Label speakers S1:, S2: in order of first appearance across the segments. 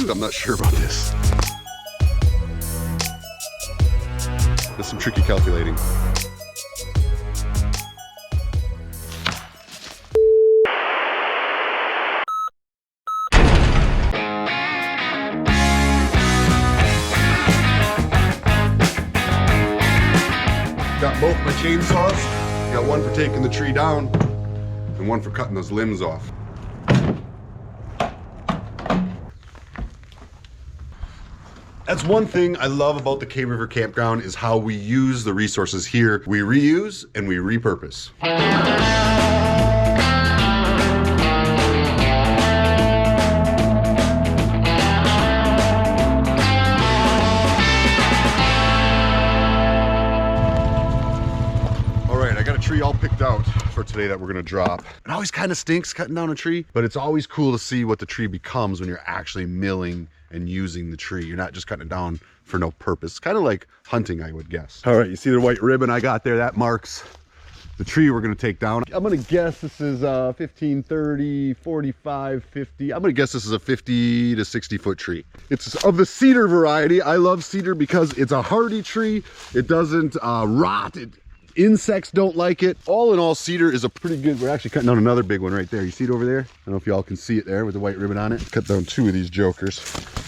S1: I'm not sure about this. There's some tricky calculating. Got both my chainsaws. Got one for taking the tree down and one for cutting those limbs off. That's one thing I love about the Cave River Campground is how we use the resources here. We reuse and we repurpose. Tree all picked out for today that we're gonna drop. It always kind of stinks cutting down a tree, but it's always cool to see what the tree becomes when you're actually milling and using the tree. You're not just cutting it down for no purpose. Kind of like hunting, I would guess. All right, you see the white ribbon I got there? That marks the tree we're gonna take down. I'm gonna guess this is 15, 30, 45, 50. I'm gonna guess this is a 50 to 60 foot tree. It's of the cedar variety. I love cedar because it's a hardy tree. It doesn't rot. Insects don't like it. All in all, cedar is a pretty good, we're actually cutting down another big one right there. You see it over there? I don't know if y'all can see it there with the white ribbon on it. Cut down two of these jokers.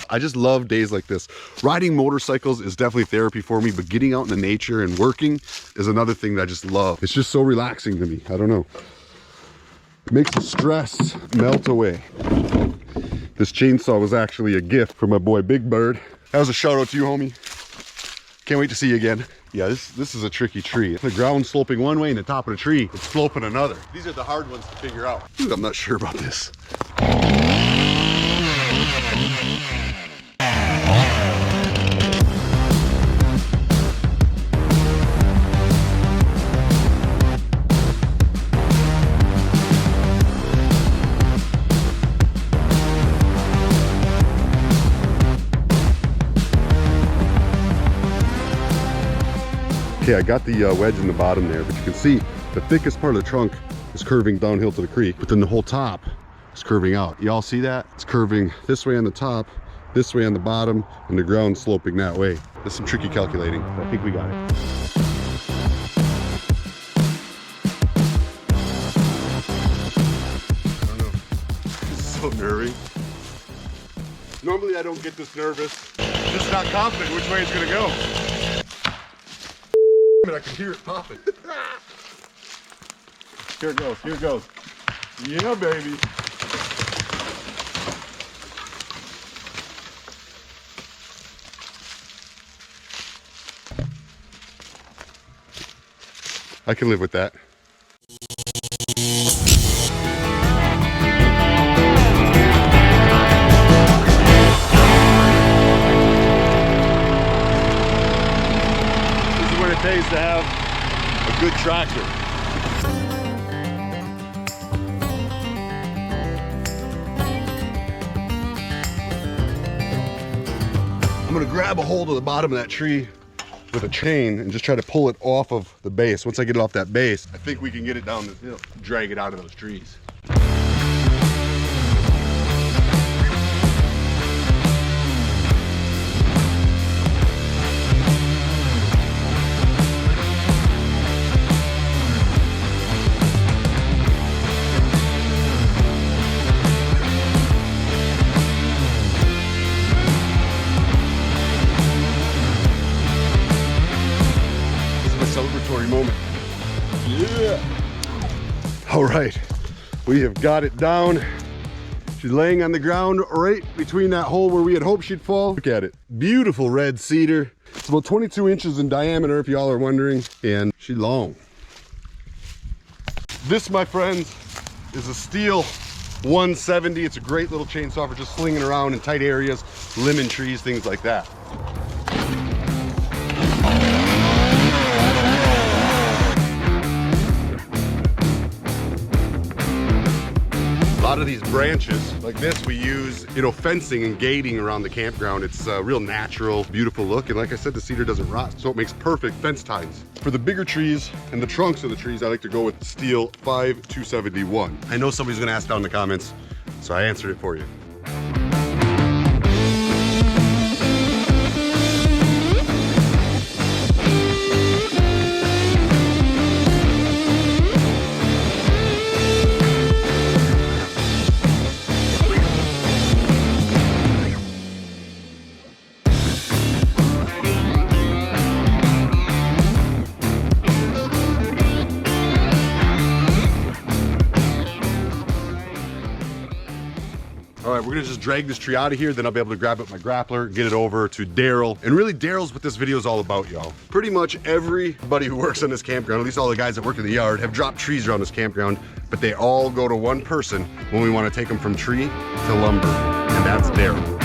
S1: I just love days like this. Riding motorcycles is definitely therapy for me, but getting out in the nature and working is another thing that I just love. It's just so relaxing to me. I don't know. It makes the stress melt away. This chainsaw was actually a gift from my boy Big Bird. That was a shout out to you, homie. Can't wait to see you again. Yeah, this is a tricky tree. The ground's sloping one way and the top of the tree, it's sloping another. These are the hard ones to figure out. I'm not sure about this. Okay, I got the wedge in the bottom there, but you can see the thickest part of the trunk is curving downhill to the creek, but then the whole top is curving out. Y'all see that? It's curving this way on the top, this way on the bottom, and the ground sloping that way. There's some tricky calculating. I think we got it. I don't know. This is so nervy. Normally I don't get this nervous. I'm just not confident which way it's gonna go. I can hear it popping. Here it goes, here it goes. Yeah, baby. I can live with that. It pays to have a good tractor. I'm gonna grab a hold of the bottom of that tree with a chain and just try to pull it off of the base. Once I get it off that base, I think we can get it down this hill, drag it out of those trees. Celebratory moment. Yeah. All right, we have got it down. She's laying on the ground right between that hole where we had hoped she'd fall. Look at it, beautiful red cedar. It's about 22 inches in diameter, if y'all are wondering, and she's long. This, my friends, is a Steel 170. It's a great little chainsaw for just slinging around in tight areas, lemon trees, things like that. A lot of these branches like this we use, fencing and gating around the campground. It's a real natural, beautiful look. And like I said, the cedar doesn't rot, so it makes perfect fence tines. For the bigger trees and the trunks of the trees, I like to go with Steel 5271. I know somebody's gonna ask down in the comments, so I answered it for you. we're gonna just drag this tree out of here, then I'll be able to grab up my grappler, get it over to Darryl. And really, Darryl's what this video is all about, y'all. Pretty much everybody who works on this campground, at least all the guys that work in the yard, have dropped trees around this campground, but they all go to one person when we wanna take them from tree to lumber, and that's Darryl.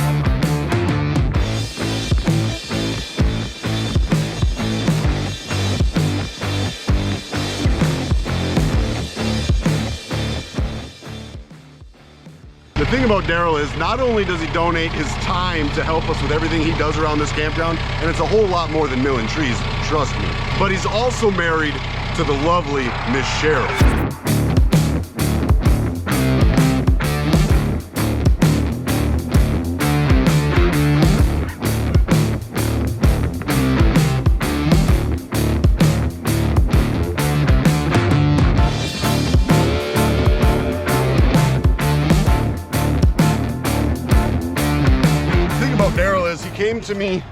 S1: The thing about Darryl is not only does he donate his time to help us with everything he does around this campground, and it's a whole lot more than milling trees, trust me, but he's also married to the lovely Miss Cheryl. Came to me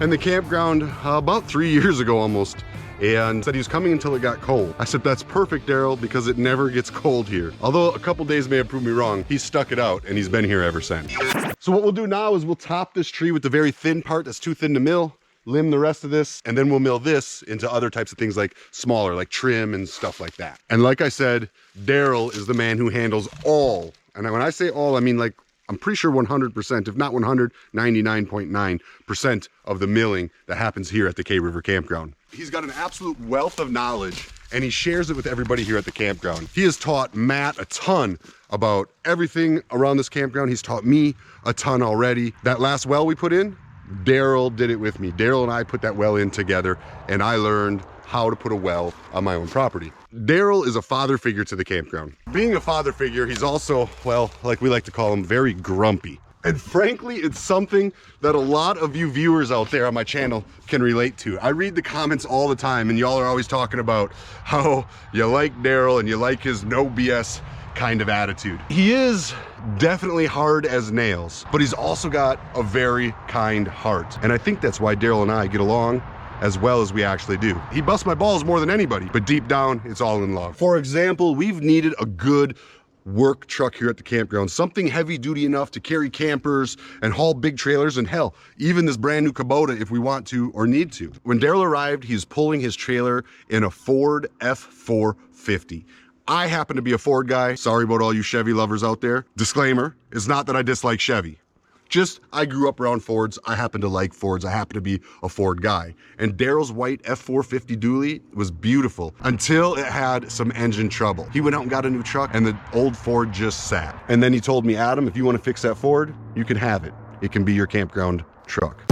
S1: in the campground about 3 years ago almost, and said he was coming until it got cold. I said, that's perfect, Darryl, because it never gets cold here. Although a couple days may have proved me wrong, he stuck it out and he's been here ever since. So what we'll do now is we'll top this tree with the very thin part that's too thin to mill, limb the rest of this, and then we'll mill this into other types of things like smaller, like trim and stuff like that. And like I said, Darryl is the man who handles all, and when I say all, I mean like, I'm pretty sure 100%, if not 199.9% of the milling that happens here at the K River Campground. He's got an absolute wealth of knowledge, and he shares it with everybody here at the campground. He has taught Matt a ton about everything around this campground. He's taught me a ton already. That last well we put in, Darryl did it with me. Darryl and I put that well in together, and I learned how to put a well on my own property. Darryl is a father figure to the campground. Being a father figure, he's also, well, like we like to call him, very grumpy. And frankly, it's something that a lot of you viewers out there on my channel can relate to. I read the comments all the time, and y'all are always talking about how you like Darryl and you like his no BS kind of attitude. He is definitely hard as nails, but he's also got a very kind heart. And I think that's why Darryl and I get along as well as we actually do. He busts my balls more than anybody, but deep down, it's all in love. For example, we've needed a good work truck here at the campground, something heavy duty enough to carry campers and haul big trailers, and hell, even this brand new Kubota if we want to or need to. When Darryl arrived, he's pulling his trailer in a Ford F450. I happen to be a Ford guy. Sorry about all you Chevy lovers out there. Disclaimer, it's not that I dislike Chevy. Just, I grew up around Fords. I happen to like Fords. I happen to be a Ford guy. And Darryl's white F450 dually was beautiful until it had some engine trouble. He went out and got a new truck, and the old Ford just sat. And then he told me, Adam, if you want to fix that Ford, you can have it. It can be your campground truck.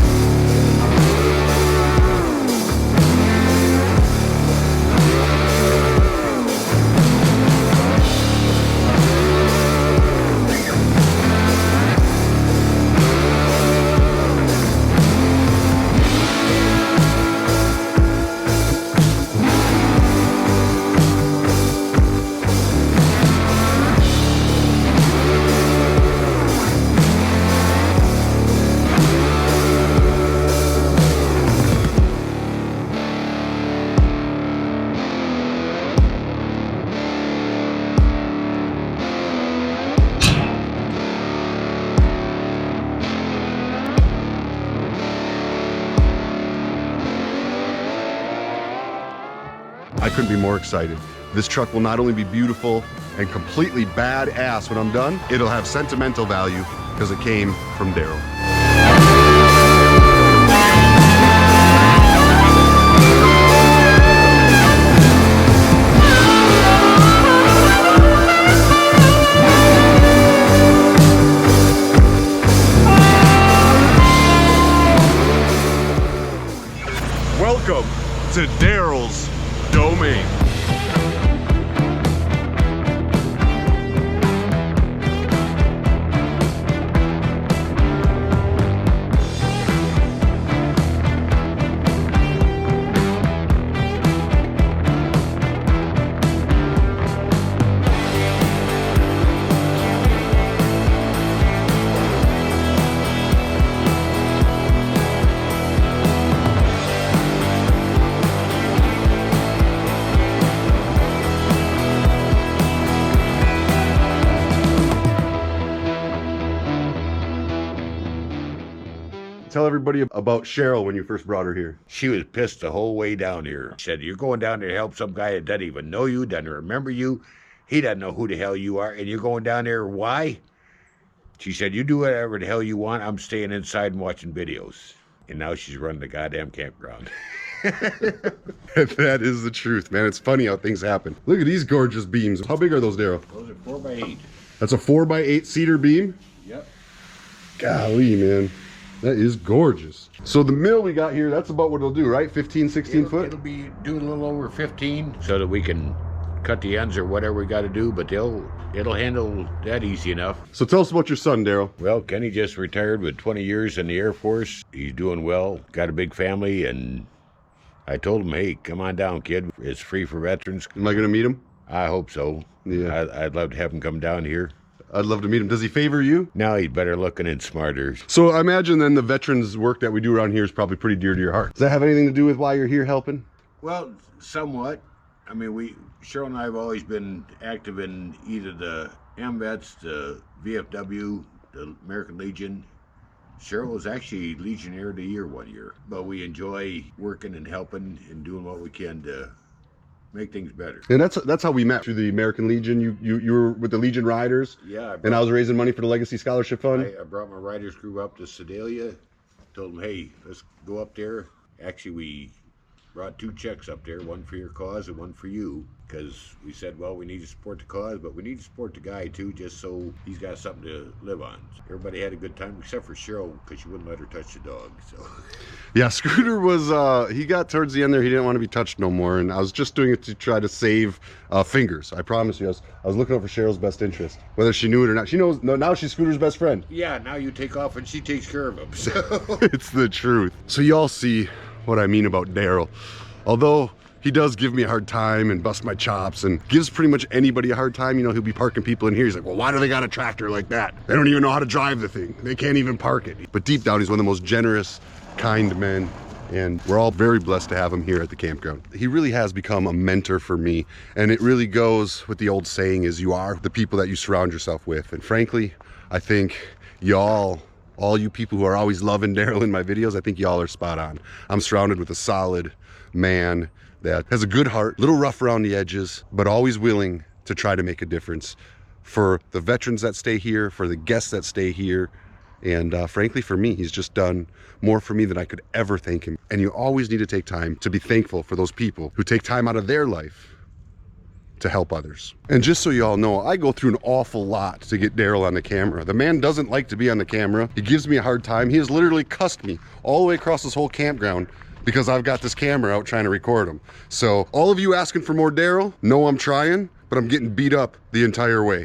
S1: I couldn't be more excited. This truck will not only be beautiful and completely badass when I'm done, it'll have sentimental value because it came from Darryl. Welcome to Darryl's domain. Tell everybody about Cheryl when you first brought her here.
S2: She was pissed the whole way down here. She said, you're going down there to help some guy that doesn't even know you, doesn't remember you. He doesn't know who the hell you are, and you're going down there, why? She said, you do whatever the hell you want. I'm staying inside and watching videos. And now she's running the goddamn campground.
S1: That is the truth, man. It's funny how things happen. Look at these gorgeous beams. How big are those, Darryl?
S2: Those are 4x8.
S1: That's a 4x8 cedar beam?
S2: Yep.
S1: Golly, man. That is gorgeous. So the mill we got here, that's about what it'll do, right? 15, 16 foot?
S2: It'll be doing a little over 15 so that we can cut the ends or whatever we got to do, but it'll handle that easy enough.
S1: So tell us about your son, Darryl.
S2: Well, Kenny just retired with 20 years in the Air Force. He's doing well, got a big family, and I told him, hey, come on down, kid. It's free for veterans.
S1: Am I going to meet him?
S2: I hope so.
S1: Yeah.
S2: I'd love to have him come down here.
S1: I'd love to meet him. Does he favor you?
S2: Now he's better looking and smarter.
S1: So I imagine then the veterans work that we do around here is probably pretty dear to your heart. Does that have anything to do with why you're here helping?
S2: Well, somewhat. I mean, Cheryl and I have always been active in either the AMVETS, the VFW, the American Legion. Cheryl was actually Legionnaire of the Year one year. But we enjoy working and helping and doing what we can to make things better.
S1: And that's how we met, through the American Legion. You were with the Legion Riders.
S2: Yeah.
S1: And I was raising money for the Legacy Scholarship Fund.
S2: I brought my riders crew up to Sedalia. Told them, hey, let's go up there. Actually, we brought 2 checks up there, one for your cause and one for you, because we said, well, we need to support the cause, but we need to support the guy too, just so he's got something to live on. Everybody had a good time except for Cheryl, because she wouldn't let her touch the dog. So
S1: yeah, Scooter was he got towards the end there, he didn't want to be touched no more, and I was just doing it to try to save fingers. I promise you, I was looking out for Cheryl's best interest, whether she knew it or not. She knows. No, now she's Scooter's best friend.
S2: yeah, now you take off and she takes care of him. So
S1: It's the truth. So y'all see what I mean about Darryl. Although he does give me a hard time and bust my chops and gives pretty much anybody a hard time, you know, he'll be parking people in here. He's like, well, why do they got a tractor like that? They don't even know how to drive the thing. They can't even park it. But deep down, he's one of the most generous, kind men, and we're all very blessed to have him here at the campground. He really has become a mentor for me, and it really goes with the old saying is, you are the people that you surround yourself with. And frankly, I think y'all, all you people who are always loving Darryl in my videos, I think y'all are spot on. I'm surrounded with a solid man that has a good heart, a little rough around the edges, but always willing to try to make a difference for the veterans that stay here, for the guests that stay here, and frankly for me. He's just done more for me than I could ever thank him. And you always need to take time to be thankful for those people who take time out of their life to help others. And just so you all know, I go through an awful lot to get Darryl on the camera. The man doesn't like to be on the camera. He gives me a hard time. He has literally cussed me all the way across this whole campground because I've got this camera out trying to record him. So all of you asking for more Darryl, know I'm trying, but I'm getting beat up the entire way.